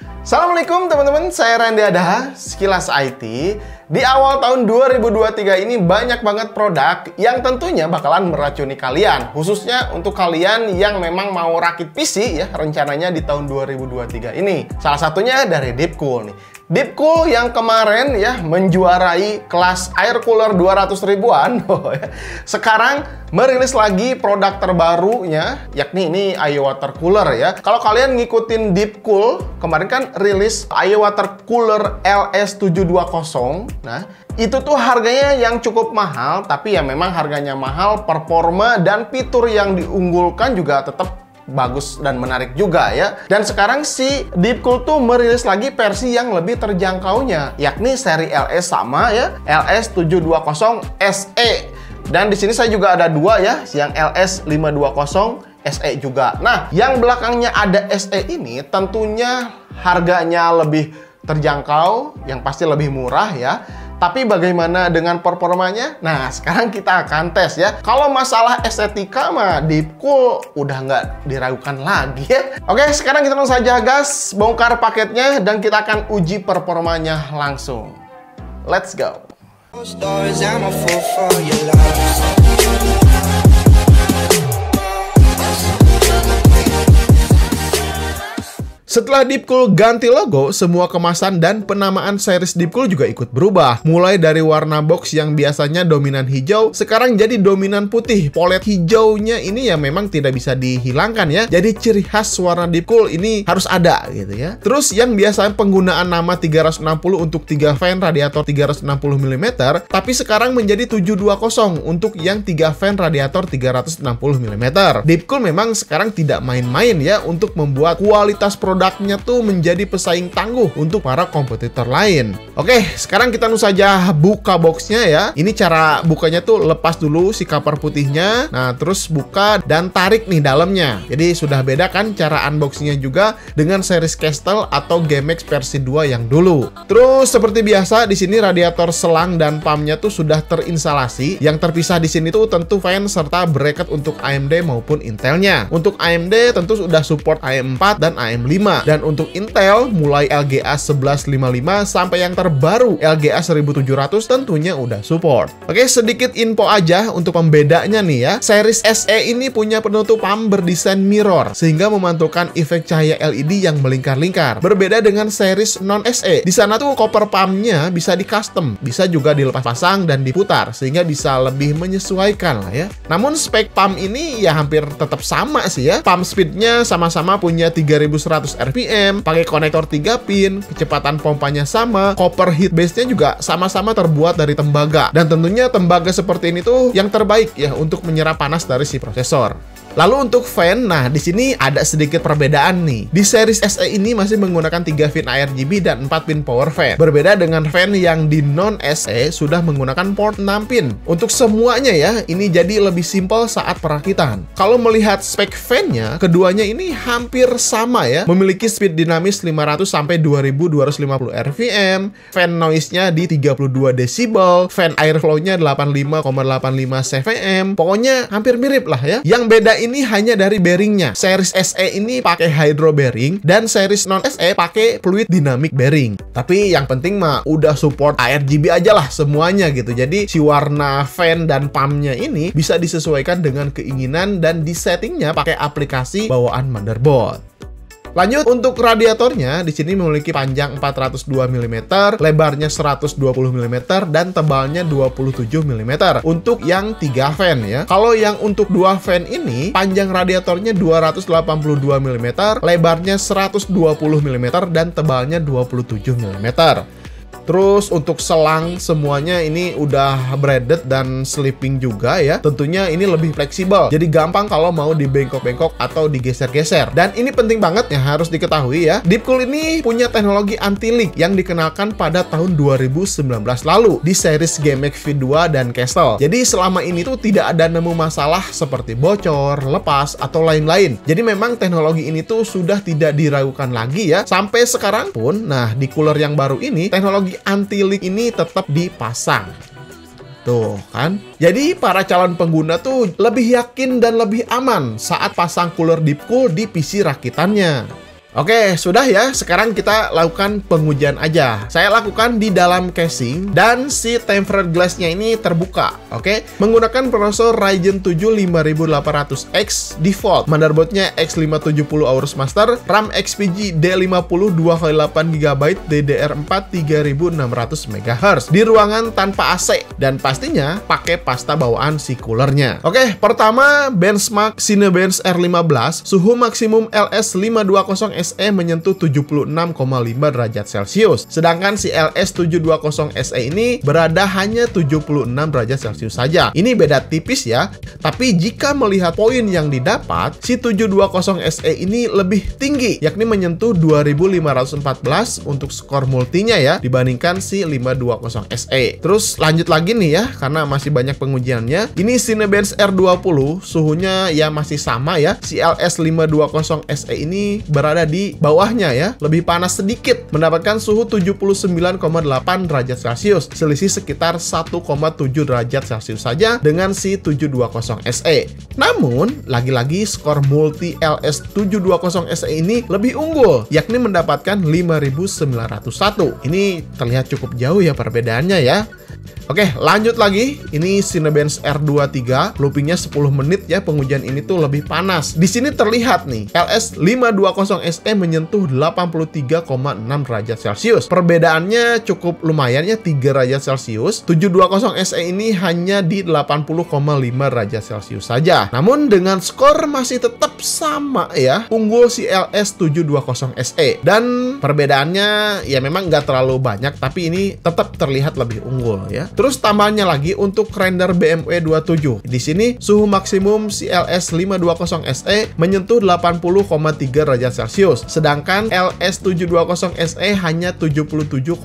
Assalamualaikum teman-teman, saya Randy Adaha, Sekilas IT. Di awal tahun 2023 ini banyak banget produk yang tentunya bakalan meracuni kalian. Khususnya untuk kalian yang memang mau rakit PC ya, rencananya di tahun 2023 ini. Salah satunya dari Deepcool nih. Deepcool yang kemarin ya menjuarai kelas air cooler 200 ribuan sekarang merilis lagi produk terbarunya, yakni ini IO Water Cooler ya. Kalau kalian ngikutin Deepcool, kemarin kan rilis IO Water Cooler LS720. Nah, itu tuh harganya yang cukup mahal, tapi ya memang harganya mahal, performa dan fitur yang diunggulkan juga tetap bagus dan menarik juga ya. Dan sekarang si Deepcool tuh merilis lagi versi yang lebih terjangkaunya, yakni seri LS sama ya, LS720 SE. Dan di sini saya juga ada dua ya, yang LS520 SE juga. Nah, yang belakangnya ada SE ini tentunya harganya lebih terjangkau, yang pasti lebih murah ya. Tapi bagaimana dengan performanya? Nah, sekarang kita akan tes ya. Kalau masalah estetika mah Deepcool udah nggak diragukan lagi ya. Oke, sekarang kita langsung saja gas, bongkar paketnya, dan kita akan uji performanya langsung. Let's go! Setelah Deepcool ganti logo, semua kemasan dan penamaan series Deepcool juga ikut berubah. Mulai dari warna box yang biasanya dominan hijau, sekarang jadi dominan putih. Polet hijaunya ini ya memang tidak bisa dihilangkan ya. Jadi ciri khas warna Deepcool ini harus ada gitu ya. Terus yang biasanya penggunaan nama 360 untuk 3 fan radiator 360 mm, tapi sekarang menjadi 720 untuk yang 3 fan radiator 360 mm. Deepcool memang sekarang tidak main-main ya untuk membuat kualitas produknya tuh menjadi pesaing tangguh untuk para kompetitor lain. Oke, sekarang kita langsung saja buka boxnya ya. Ini cara bukanya tuh lepas dulu si cover putihnya. Nah, terus buka dan tarik nih dalamnya. Jadi sudah beda kan cara unboxingnya juga dengan series Kestel atau GameX versi 2 yang dulu. Terus seperti biasa di sini radiator selang dan pumpnya tuh sudah terinstalasi. Yang terpisah di sini tuh tentu fan serta bracket untuk AMD maupun Intelnya. Untuk AMD tentu sudah support AM4 dan AM5. Dan untuk Intel mulai LGA 1155 sampai yang terbaru LGA 1700 tentunya udah support. Oke, sedikit info aja untuk pembedanya nih ya. Series SE ini punya penutup pump berdesain mirror sehingga memantulkan efek cahaya LED yang melingkar-lingkar. Berbeda dengan series non SE. Di sana tuh koper pumpnya bisa di custom, bisa juga dilepas pasang dan diputar sehingga bisa lebih menyesuaikan lah ya. Namun spek pump ini ya hampir tetap sama sih ya. Pump speednya sama-sama punya 3100 RPM, pakai konektor 3 pin, kecepatan pompanya sama, copper heat base-nya juga sama-sama terbuat dari tembaga. Dan tentunya tembaga seperti ini tuh yang terbaik ya untuk menyerap panas dari si prosesor. Lalu untuk fan, nah di sini ada sedikit perbedaan nih. Di series SE ini masih menggunakan 3 pin ARGB dan 4 pin power fan. Berbeda dengan fan yang di non SE sudah menggunakan port 6 pin. Untuk semuanya ya, ini jadi lebih simpel saat perakitan. Kalau melihat spek fan-nya, keduanya ini hampir sama ya. Memiliki speed dinamis 500 sampai 2250 RPM, fan noise-nya di 32 decibel, fan airflow-nya 85,85 cvm. Pokoknya hampir mirip lah ya. Yang beda ini hanya dari bearingnya. Series SE ini pakai hydro bearing dan series non SE pakai fluid dynamic bearing. Tapi yang penting mah udah support ARGB aja lah semuanya gitu. Jadi si warna fan dan pumpnya ini bisa disesuaikan dengan keinginan dan disettingnya pakai aplikasi bawaan motherboard. Lanjut untuk radiatornya, di sini memiliki panjang 402 mm, lebarnya 120 mm, dan tebalnya 27 mm untuk yang 3 fan ya. Kalau yang untuk 2 fan ini, panjang radiatornya 282 mm, lebarnya 120 mm, dan tebalnya 27 mm. Terus untuk selang semuanya ini udah braided dan sleeping juga ya. Tentunya ini lebih fleksibel. Jadi gampang kalau mau dibengkok-bengkok atau digeser-geser. Dan ini penting banget ya, harus diketahui ya. Deepcool ini punya teknologi anti-leak yang dikenalkan pada tahun 2019 lalu di series GameX V2 dan Kestel. Jadi selama ini tuh tidak ada nemu masalah seperti bocor, lepas, atau lain-lain. Jadi memang teknologi ini tuh sudah tidak diragukan lagi ya. Sampai sekarang pun, nah di cooler yang baru ini, teknologi anti-leak ini tetap dipasang. Tuh kan. Jadi para calon pengguna tuh lebih yakin dan lebih aman saat pasang cooler Deepcool di PC rakitannya. Oke, sudah ya. Sekarang kita lakukan pengujian aja. Saya lakukan di dalam casing dan si tempered glass-nya ini terbuka. Oke, menggunakan prosesor Ryzen 7 5800X default, motherboardnya X570 Aorus Master, RAM XPG D50 2x8GB, DDR4 3600 MHz, di ruangan tanpa AC, dan pastinya pakai pasta bawaan si coolernya. Oke, pertama benchmark Cinebench R15, suhu maksimum LS520 SE menyentuh 76,5 derajat Celcius. Sedangkan si LS720 SE ini berada hanya 76 derajat Celcius saja. Ini beda tipis ya. Tapi jika melihat poin yang didapat, si 720 SE ini lebih tinggi, yakni menyentuh 2514 untuk skor multinya ya, dibandingkan si 520 SE. Terus lanjut lagi nih ya, karena masih banyak pengujiannya. Ini Cinebench R20, suhunya ya masih sama ya. Si LS520 SE ini berada di bawahnya ya, lebih panas sedikit, mendapatkan suhu 79,8 derajat Celcius, selisih sekitar 1,7 derajat Celcius saja dengan si 720 SE. Namun, lagi-lagi skor multi LS720 SE ini lebih unggul, yakni mendapatkan 5901. Ini terlihat cukup jauh ya perbedaannya ya. Oke, lanjut lagi. Ini Cinebench R23, loopingnya 10 menit ya. Pengujian ini tuh lebih panas. Di sini terlihat nih, LS520 SE menyentuh 83,6 derajat Celcius. Perbedaannya cukup lumayan ya, 3 derajat Celcius. 720 SE ini hanya di 80,5 derajat Celcius saja. Namun dengan skor masih tetap sama ya, unggul si LS720 SE. Dan perbedaannya ya memang nggak terlalu banyak, tapi ini tetap terlihat lebih unggul ya. Terus tambahnya lagi untuk render BMW 27. Di sini suhu maksimum si LS520 SE menyentuh 80,3 derajat Celcius, sedangkan LS720 SE hanya 77,8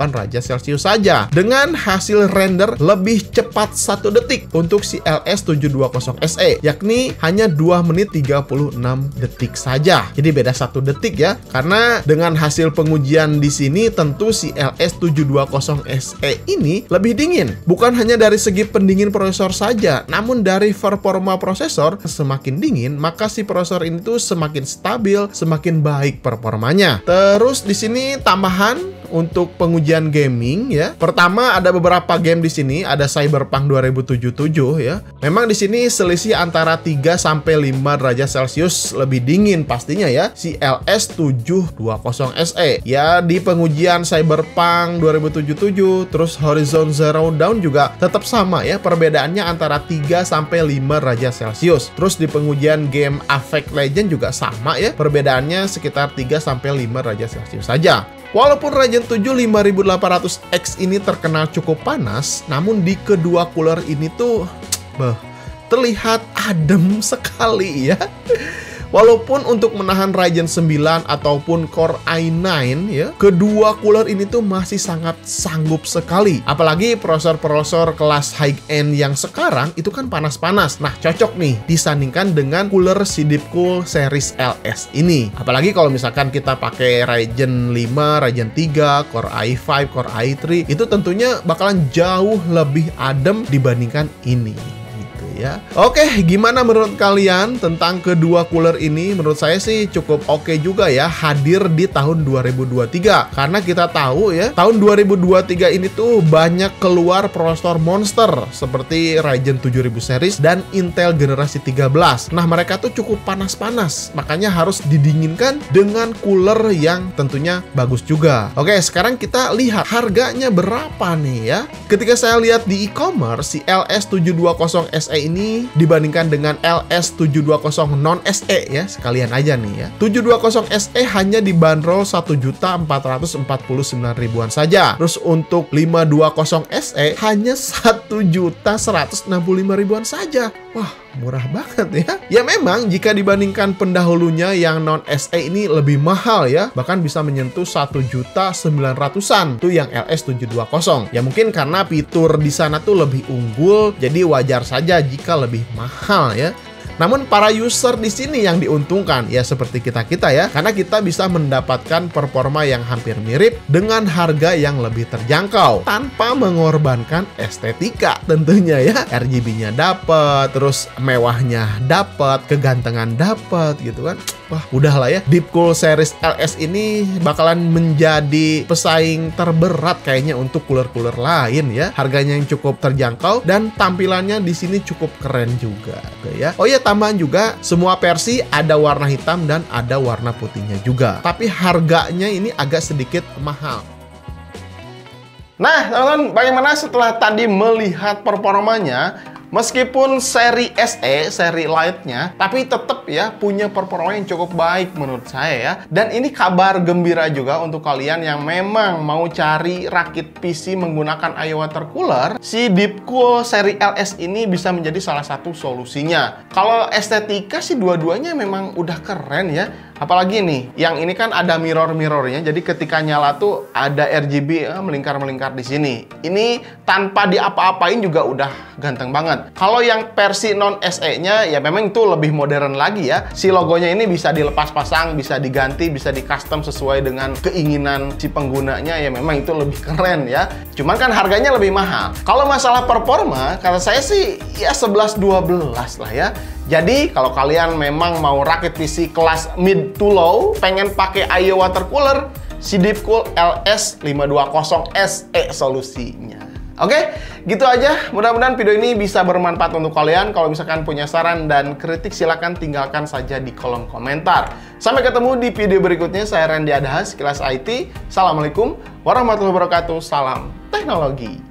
derajat Celcius saja. Dengan hasil render lebih cepat 1 detik untuk si LS720 SE, yakni hanya 2 menit 36 detik saja. Jadi beda 1 detik ya. Karena dengan hasil pengujian di sini tentu si LS720 SE ini lebih dingin, bukan hanya dari segi pendingin prosesor saja, namun dari performa prosesor semakin dingin, maka si prosesor ini tuh semakin stabil, semakin baik performanya. Terus di sini tambahan untuk pengujian gaming ya. Pertama ada beberapa game di sini, ada Cyberpunk 2077 ya. Memang di sini selisih antara 3 sampai 5 derajat Celcius lebih dingin pastinya ya si LS720 SE. Ya di pengujian Cyberpunk 2077 terus Horizon Zero Dawn juga tetap sama ya, perbedaannya antara 3 sampai 5 derajat Celcius. Terus di pengujian game Apex Legends juga sama ya, perbedaannya sekitar 3 sampai 5 derajat Celcius saja. Walaupun Ryzen 7 5800X ini terkenal cukup panas, namun di kedua cooler ini tuh terlihat adem sekali ya. Walaupun untuk menahan Ryzen 9 ataupun Core i9 ya, kedua cooler ini tuh masih sangat sanggup sekali. Apalagi prosesor-prosesor kelas high-end yang sekarang itu kan panas-panas. Nah, cocok nih disandingkan dengan cooler si Deepcool series LS ini. Apalagi kalau misalkan kita pakai Ryzen 5, Ryzen 3, Core i5, Core i3, itu tentunya bakalan jauh lebih adem dibandingkan ini. Ya. Oke, gimana menurut kalian tentang kedua cooler ini? Menurut saya sih cukup oke juga ya hadir di tahun 2023. Karena kita tahu ya, tahun 2023 ini tuh banyak keluar prosesor monster seperti Ryzen 7000 series dan Intel generasi 13. Nah, mereka tuh cukup panas-panas, makanya harus didinginkan dengan cooler yang tentunya bagus juga. Oke, sekarang kita lihat harganya berapa nih ya. Ketika saya lihat di e-commerce, si LS720 SE ini dibandingkan dengan LS720 non SE ya, sekalian aja nih ya. 720 SE hanya dibanderol 1.449.000-an saja. Terus untuk 520 SE hanya 1.165.000-an saja. Wah, murah banget ya. Ya memang jika dibandingkan pendahulunya yang non SE ini lebih mahal ya, bahkan bisa menyentuh 1.900.000-an tuh yang LS720. Ya mungkin karena fitur di sana tuh lebih unggul, jadi wajar saja jika lebih mahal ya. Namun para user di sini yang diuntungkan, ya seperti kita-kita ya, karena kita bisa mendapatkan performa yang hampir mirip dengan harga yang lebih terjangkau tanpa mengorbankan estetika tentunya ya. RGB-nya dapat, terus mewahnya dapat, kegantengan dapat gitu kan. Wah, udahlah ya. Deepcool series LS ini bakalan menjadi pesaing terberat kayaknya untuk cooler-cooler lain ya. Harganya yang cukup terjangkau dan tampilannya di sini cukup keren juga ya. Oh ya, tambahan juga semua versi ada warna hitam dan ada warna putihnya juga. Tapi harganya ini agak sedikit mahal. Nah, teman-teman, bagaimana setelah tadi melihat performanya? Meskipun seri SE, seri Lite-nya, tapi tetap ya punya performa yang cukup baik menurut saya ya. Dan ini kabar gembira juga untuk kalian yang memang mau cari rakit PC menggunakan IO water cooler. Si Deepcool seri LS ini bisa menjadi salah satu solusinya. Kalau estetika sih dua-duanya memang udah keren ya. Apalagi nih, yang ini kan ada mirror-mirrornya, jadi ketika nyala tuh ada RGB melingkar-melingkar di sini. Ini tanpa diapa-apain juga udah ganteng banget. Kalau yang versi non SE-nya ya memang itu lebih modern lagi ya. Si logonya ini bisa dilepas pasang, bisa diganti, bisa di custom sesuai dengan keinginan si penggunanya, ya memang itu lebih keren ya. Cuman kan harganya lebih mahal. Kalau masalah performa, kata saya sih ya 11-12 lah ya. Jadi kalau kalian memang mau rakit PC kelas mid to low, pengen pakai IO water cooler, si Deepcool LS520 SE solusinya. Oke, gitu aja. Mudah-mudahan video ini bisa bermanfaat untuk kalian. Kalau misalkan punya saran dan kritik, silahkan tinggalkan saja di kolom komentar. Sampai ketemu di video berikutnya. Saya Randy Adhas, Kilas IT. Assalamualaikum warahmatullahi wabarakatuh. Salam teknologi.